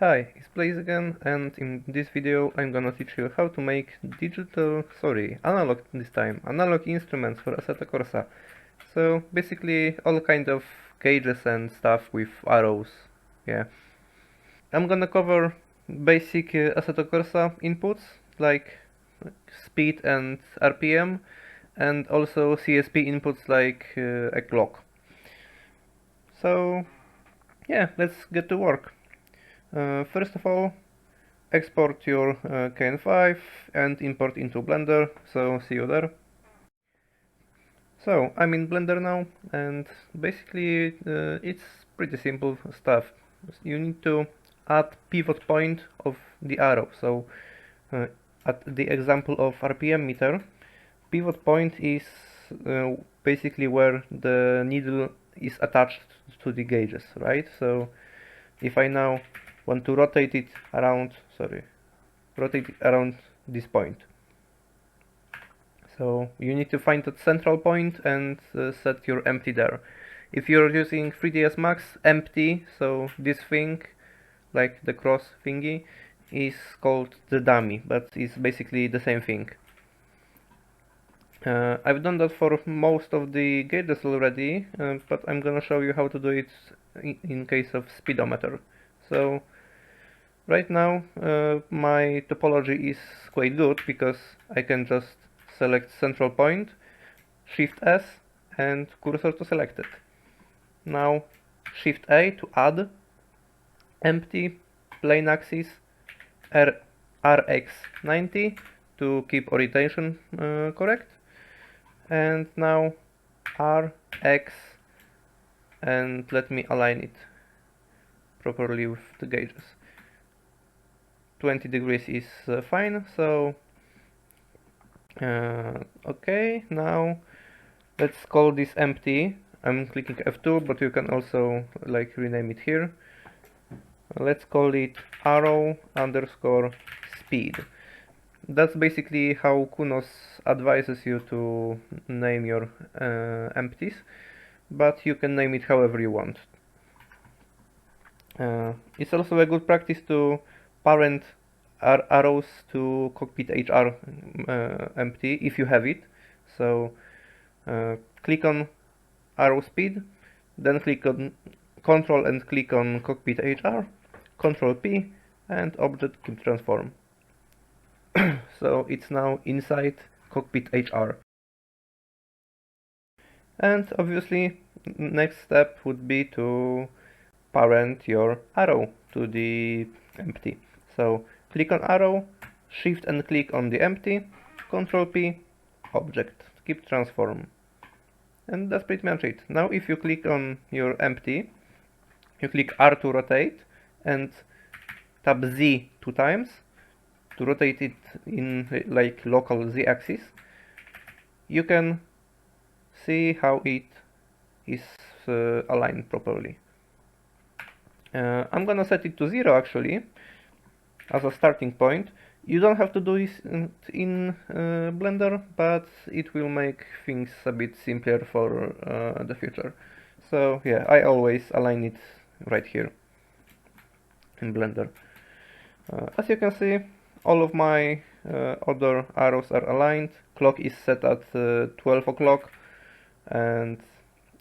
Hi, it's Blaze again, and in this video I'm gonna teach you how to make analog this time, analog instruments for Assetto Corsa. So basically all kind of gauges and stuff with arrows, yeah. I'm gonna cover basic Assetto Corsa inputs like speed and RPM, and also CSP inputs like a clock. So yeah, let's get to work. First of all, export your KN5 and import into Blender, so see you there. So I'm in Blender now, and basically it's pretty simple stuff. You need to add pivot point of the arrow. So uh, at the example of RPM meter, pivot point is basically where the needle is attached to the gauges, right? So if I now want to rotate it around, this point. So you need to find that central point and set your empty there. If you're using 3ds Max, empty, so this thing, like the cross thingy, is called the dummy, but it's basically the same thing. I've done that for most of the gauges already, but I'm gonna show you how to do it in case of speedometer. So right now my topology is quite good because I can just select central point, Shift S and cursor to selected. Now Shift A to add, empty, plane axis, RX90 to keep orientation correct, and now RX, and let me align it properly with the gauges. 20 degrees is fine, so okay, now let's call this empty. I'm clicking F2, but you can also like rename it here. Let's call it arrow underscore speed. That's basically how Kunos advises you to name your empties, but you can name it however you want. It's also a good practice to parent arrows to cockpit HR empty if you have it. So click on arrow speed, then click on control and click on cockpit HR, control P, and object keep transform. So it's now inside cockpit HR. And obviously next step would be to parent your arrow to the empty. So click on arrow, shift and click on the empty, control P, object, keep transform. And that's pretty much it. Now if you click on your empty, you click R to rotate and tap Z 2 times to rotate it in like local Z axis. You can see how it is aligned properly. I'm gonna set it to 0 actually as a starting point. You don't have to do this in Blender, but it will make things a bit simpler for the future. So yeah, I always align it right here in Blender. As you can see, all of my other arrows are aligned. Clock is set at 12 o'clock, and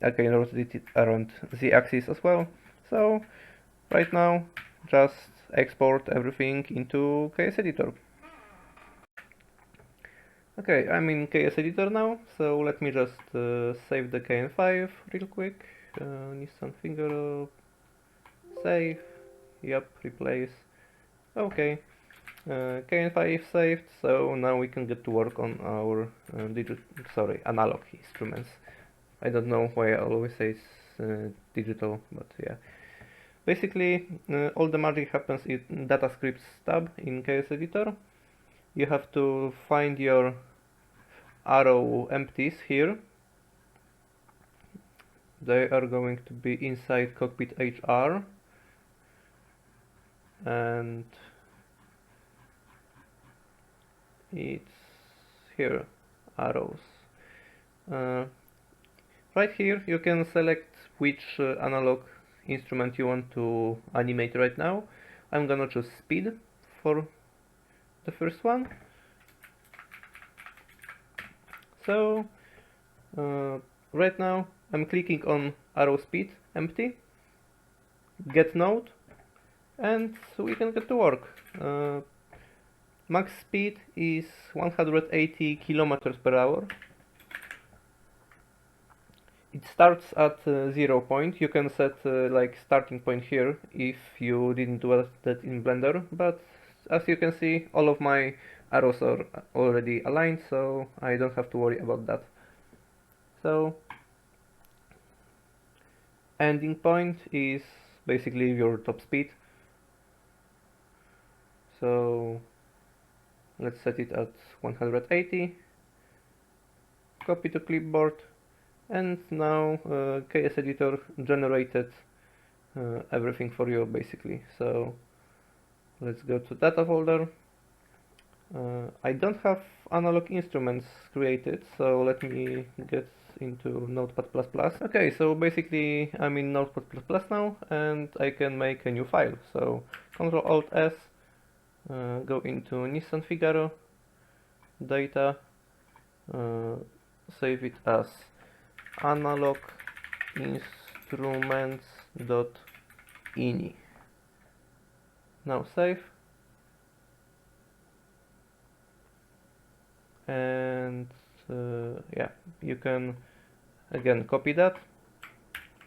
I can rotate it around the axis as well. So right now, just export everything into KS Editor. Okay, I'm in KS Editor now, so let me just save the KN5 real quick. Nissan finger, save, yep, replace. Okay, KN5 saved, so now we can get to work on our analog instruments. I don't know why I always say it's digital, but yeah. Basically, all the magic happens in Data Scripts tab in KS Editor. You have to find your arrow empties here. They are going to be inside cockpit HR, and it's here, arrows. Right here you can select which analog instrument you want to animate right now. I'm gonna choose speed for the first one. So right now I'm clicking on arrow speed empty, get node, and we can get to work. Max speed is 180 kilometers per hour. It starts at 0 point. You can set like starting point here if you didn't do that in Blender, but as you can see, all of my arrows are already aligned, so I don't have to worry about that. So ending point is basically your top speed. So let's set it at 180, copy to clipboard, and now KS Editor generated everything for you basically. So let's go to data folder. I don't have analog instruments created, so let me get into Notepad++. Okay, so basically I'm in Notepad++ now, and I can make a new file. So Ctrl Alt S, go into Nissan Figaro, data, save it as analog instruments.ini. Now save. And yeah, you can again copy that,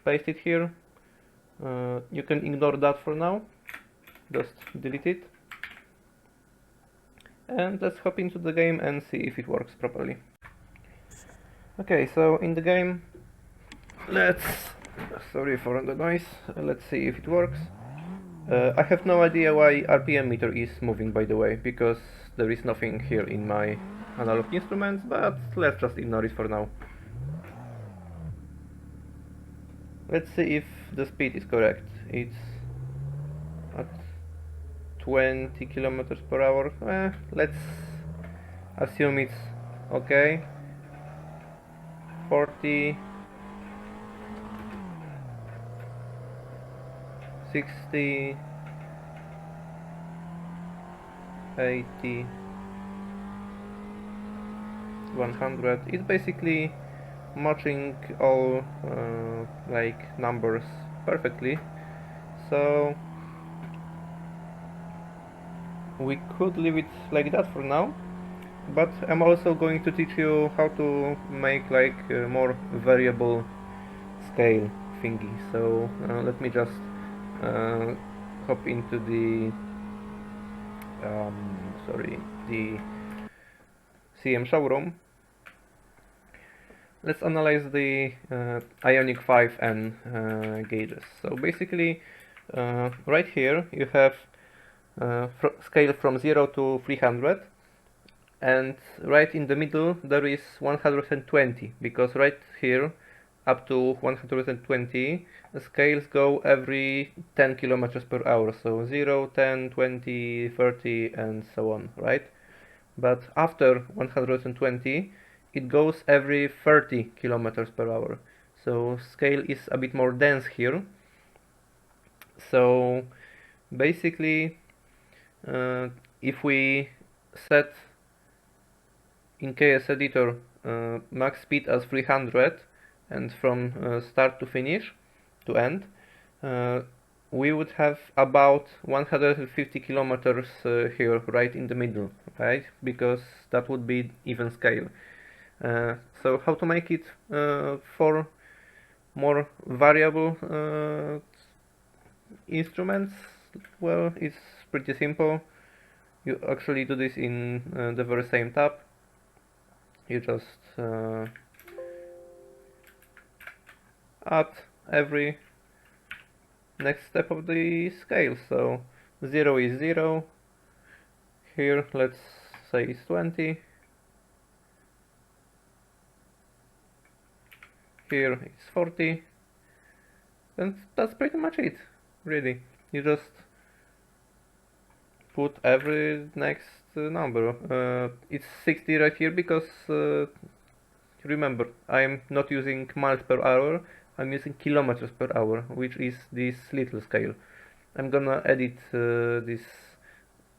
paste it here. You can ignore that for now, just delete it. And let's hop into the game and see if it works properly. Okay, so in the game, sorry for the noise, let's see if it works. I have no idea why RPM meter is moving, by the way, because there is nothing here in my analog instruments, but let's just ignore it for now. Let's see if the speed is correct. It's at 20 kilometers per hour. Let's assume it's okay. 40, 60, 80, 100. It's basically matching all like numbers perfectly. So we could leave it like that for now, but I'm also going to teach you how to make like a more variable scale thingy. So let me just hop into the the CM showroom. Let's analyze the Ionic 5N gauges. So basically, right here you have scale from 0 to 300, and right in the middle there is 120, because right here up to 120 the scales go every 10 kilometers per hour, so 0, 10, 20, 30 and so on, right? But after 120 it goes every 30 kilometers per hour, so scale is a bit more dense here. So basically if we set in KS Editor max speed as 300 and from start to finish to end, we would have about 150 kilometers here right in the middle, right? Because that would be even scale. So how to make it for more variable instruments? Well, it's pretty simple. You actually do this in the very same tab. You just add every next step of the scale. So 0 is 0. Here let's say it's 20. Here it's 40. And that's pretty much it, really. You just put every next number. It's 60 right here because remember, I'm not using miles per hour, I'm using kilometers per hour, which is this little scale. I'm gonna edit this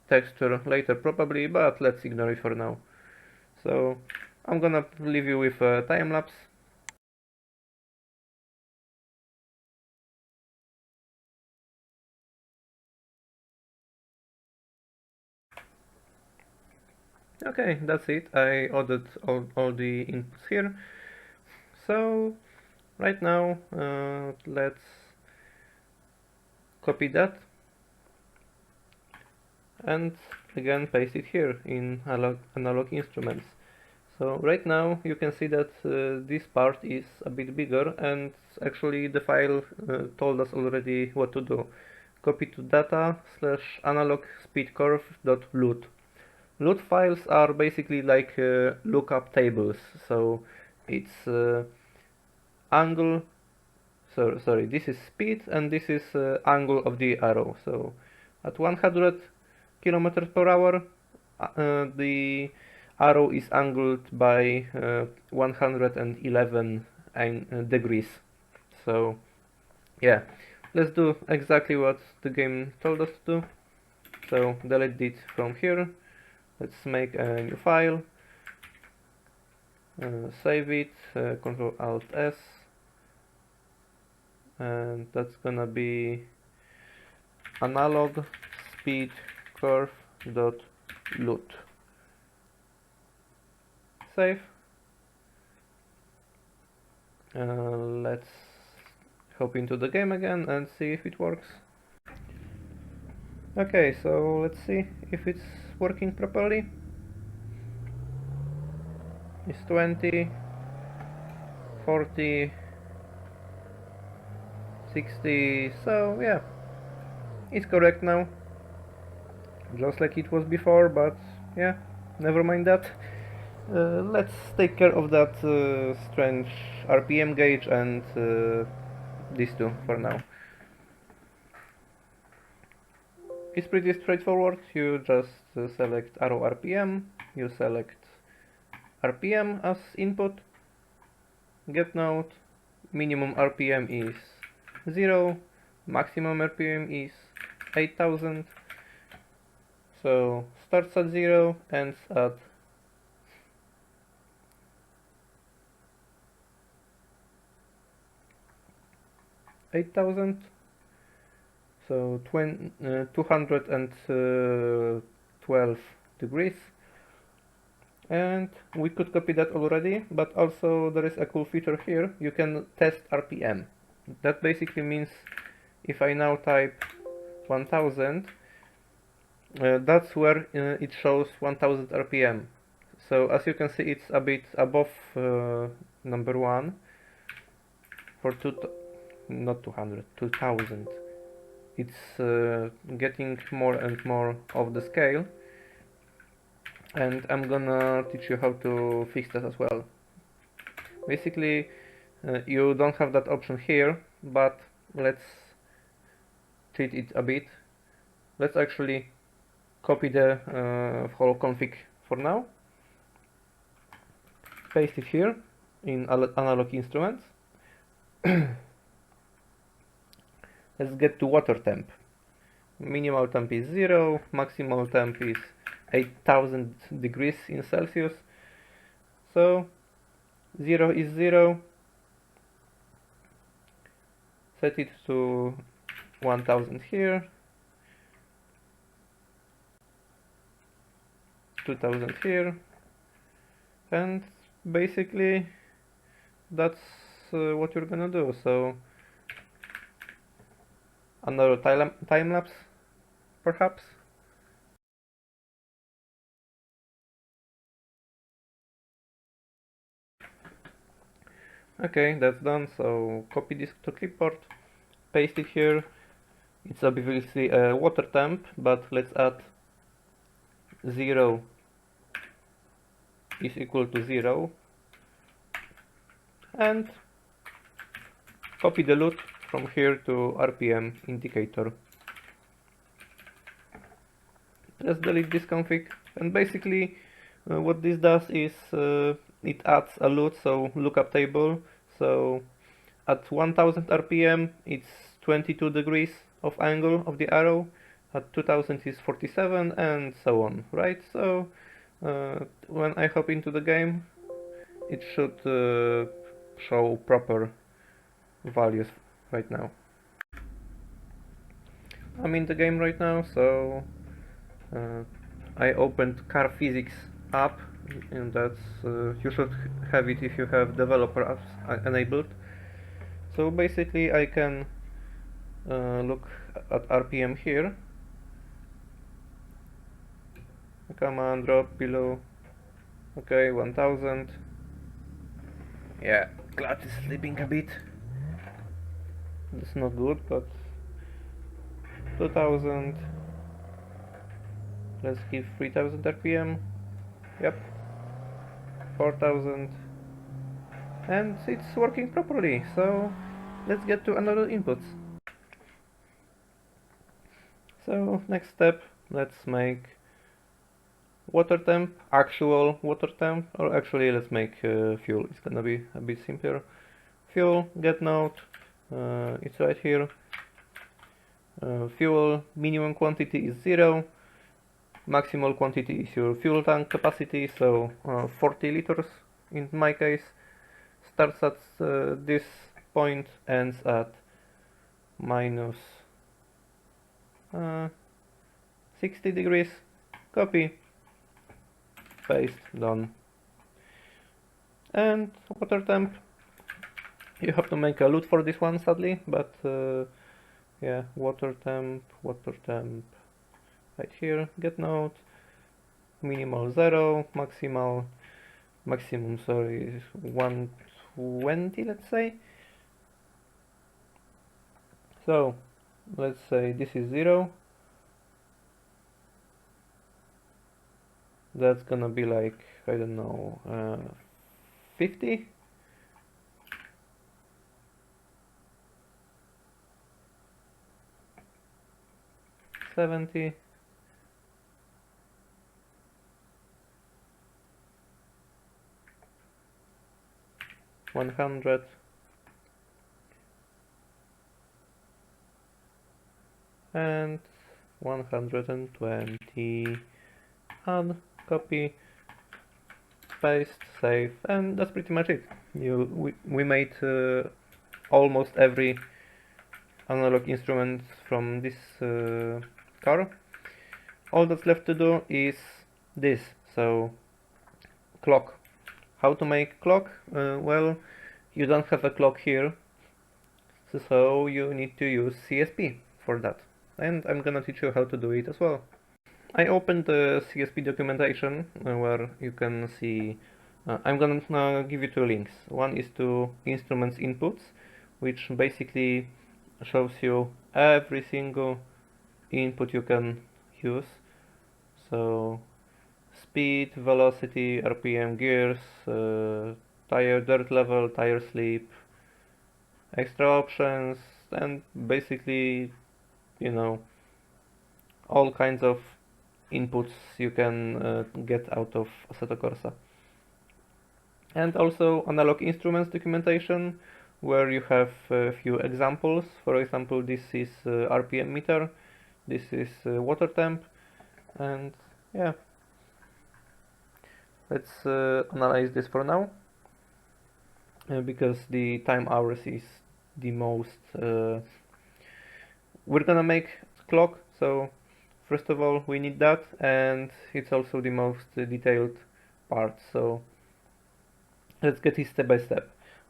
texture later probably, but let's ignore it for now. So I'm gonna leave you with a time lapse. Okay, that's it. I ordered all the inputs here. So right now, let's copy that and again paste it here in analog instruments. So right now you can see that this part is a bit bigger, and actually the file told us already what to do. Copy to data slash analog speed curve dot loot. Loot files are basically like lookup tables. So it's angle. Sorry, this is speed and this is angle of the arrow. So at 100 kilometers per hour, the arrow is angled by 111 degrees. So yeah, let's do exactly what the game told us to do. So delete it from here. Let's make a new file, save it, Ctrl Alt S, and that's gonna be analog speed curve dot loot. Save. Let's hop into the game again and see if it works. Okay, so let's see if it's working properly. It's 20, 40, 60, so yeah, it's correct now. Just like it was before, but yeah, never mind that. Let's take care of that strange RPM gauge and these two for now. It's pretty straightforward. You just select arrow RPM, you select RPM as input, get node, minimum RPM is 0, maximum RPM is 8000, so starts at 0, ends at 8000, so 212 degrees. And we could copy that already, but also there is a cool feature here. You can test RPM. That basically means if I now type 1000, that's where it shows 1000 RPM. So as you can see, it's a bit above number 1 for not 200, 2000. It's getting more and more of the scale, and I'm gonna teach you how to fix that as well. Basically, you don't have that option here, but let's treat it a bit. Let's actually copy the whole config for now, paste it here in analog instruments. Let's get to water temp. Minimal temp is 0, maximal temp is 8000 degrees in Celsius. So 0 is 0. Set it to 1000 here, 2000 here, and basically that's what you're gonna do. So another time lapse, perhaps. Okay, that's done. So copy this to clipboard, paste it here. It's obviously a water temp, but let's add 0 is equal to 0, and copy the loot from here to RPM indicator. Let's delete this config, and basically what this does is it adds a loot, so lookup table. So at 1000 RPM it's 22 degrees of angle of the arrow, at 2000 is 47, and so on, right? So when I hop into the game, it should show proper values right now. I'm in the game right now, so I opened car physics app, and that's you should have it if you have developer apps enabled. So basically I can look at RPM here, command drop below, okay, 1000, yeah, clutch is slipping a bit, that's not good, but 2000, let's give 3000 RPM, yep, 4000, and it's working properly, so let's get to another inputs. So next step, let's make water temp, actual water temp, or actually let's make fuel, it's gonna be a bit simpler. Fuel, get node, it's right here. Fuel minimum quantity is 0, maximal quantity is your fuel tank capacity, so 40 liters in my case. Starts at this point, ends at minus 60 degrees. Copy, paste, done. And water temp, you have to make a loop for this one sadly, but yeah, water temp, right here, get node, minimal 0, maximum sorry, is 120, let's say. So let's say this is 0, that's gonna be like, I don't know, 50, 70, 100, and 120. Add, copy, paste, save, and that's pretty much it. We made almost every analog instrument from this car. All that's left to do is this, so clock. How to make clock? Well, you don't have a clock here, so you need to use CSP for that, and I'm gonna teach you how to do it as well. I opened the CSP documentation where you can see, I'm gonna give you two links. One is to instruments inputs, which basically shows you every single input you can use. So speed, velocity, RPM, gears, tire dirt level, tire sleep, extra options, and basically, you know, all kinds of inputs you can get out of Assetto Corsa. And also analog instruments documentation, where you have a few examples. For example, this is RPM meter, this is water temp, and yeah. Let's analyze this for now, because the time hours is the most... we're gonna make clock, so first of all we need that, and it's also the most detailed part, so let's get it step by step.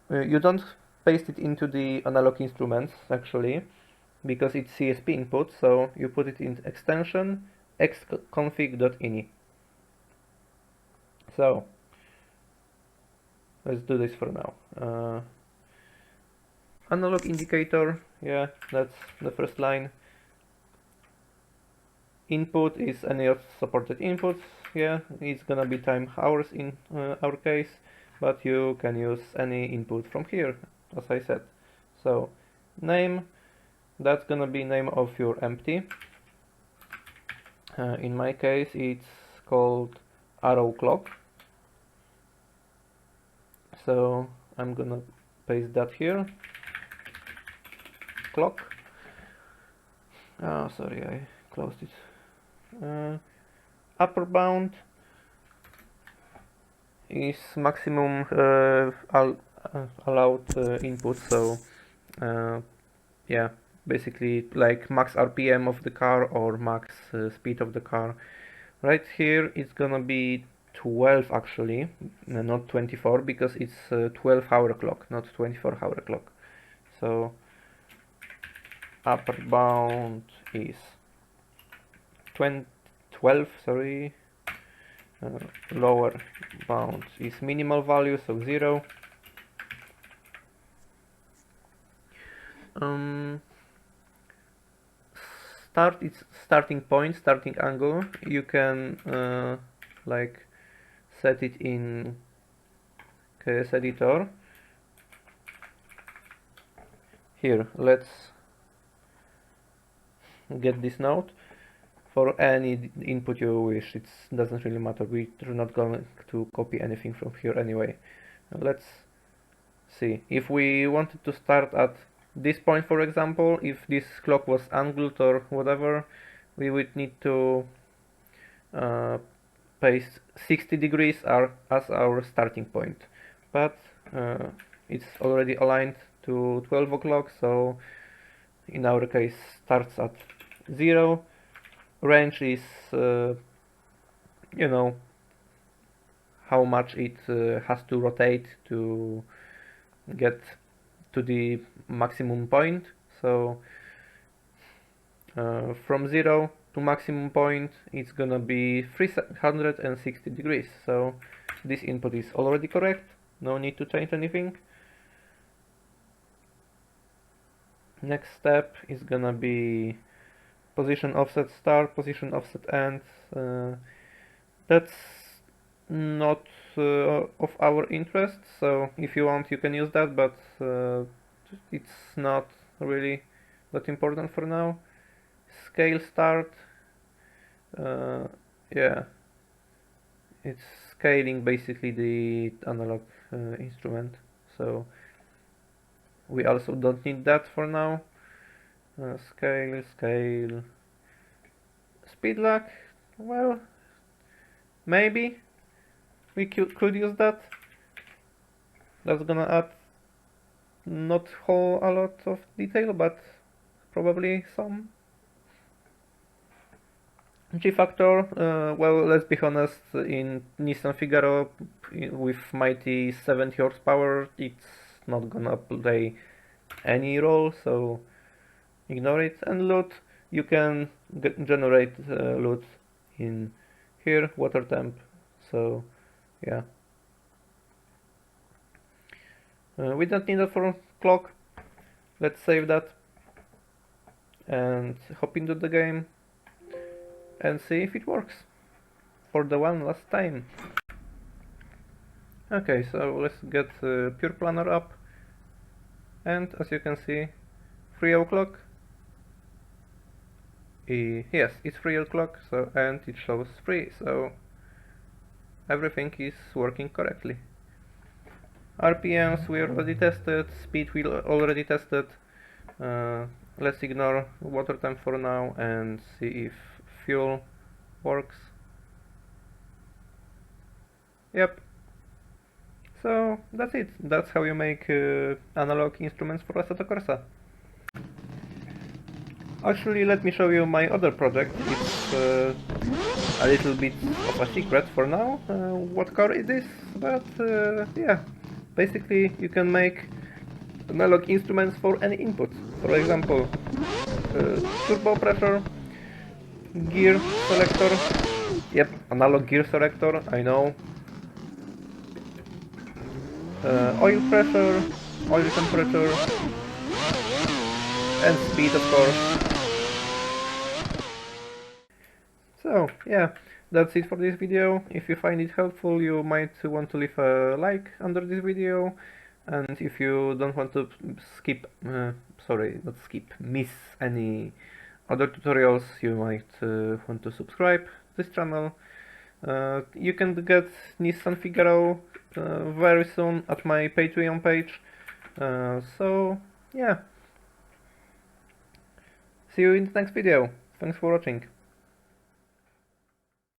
You don't paste it into the analog instruments actually, because it's CSP input, so you put it in extension xconfig.ini. So let's do this for now. Analog indicator, yeah, that's the first line. Input is any of supported inputs, yeah, it's gonna be time hours in our case, but you can use any input from here, as I said. So name, that's gonna be name of your empty. In my case it's called arrow clock, so I'm gonna paste that here, clock. Oh, sorry, I closed it. Upper bound is maximum allowed input, so yeah, basically like max RPM of the car or max speed of the car. Right here it's gonna be 12 actually, not 24, because it's 12-hour clock, not 24-hour clock. So upper bound is 12, sorry. Lower bound is minimal value, so 0. Start its starting point, starting angle. You can like set it in KS editor. Here, let's get this node. For any input you wish, it doesn't really matter. We're not going to copy anything from here anyway. Let's see. If we wanted to start at this point, for example, if this clock was angled or whatever, we would need to paste 60 degrees as our starting point. But it's already aligned to 12 o'clock, so in our case starts at 0. Range is, you know, how much it has to rotate to get to the maximum point. So from 0 to maximum point it's gonna be 360 degrees. So this input is already correct, no need to change anything. Next step is gonna be position offset start, position offset end. That's not of our interest, so if you want you can use that, but it's not really that important for now. Scale start, yeah, it's scaling basically the analog instrument, so we also don't need that for now. Scale, speed lag, well, maybe we could use that. That's gonna add not whole a lot of detail, but probably some. G-factor, well, let's be honest, in Nissan Figaro with mighty 70 horsepower, it's not gonna play any role, so ignore it. And load, you can generate load in here, water temp, so yeah. We don't need that for clock. Let's save that and hop into the game and see if it works for the one last time. Okay, so let's get Pure Planner up, and as you can see, 3 o'clock. Yes, it's 3 o'clock, so and it shows 3, so everything is working correctly. RPMs we already tested, speed we already tested. Let's ignore water time for now and see if fuel works. Yep. So that's it. That's how you make analog instruments for Assetto Corsa. Actually, let me show you my other project. It's a little bit of a secret for now, what car it is, but yeah. Basically, you can make analog instruments for any input. For example, turbo pressure, gear selector. Yep, analog gear selector, I know. Oil pressure, oil temperature, and speed, of course. So, yeah, that's it for this video. If you find it helpful, you might want to leave a like under this video. And if you don't want to miss any other tutorials, you might want to subscribe this channel. You can get Nissan Figaro very soon at my Patreon page. So yeah, See you in the next video. Thanks for watching.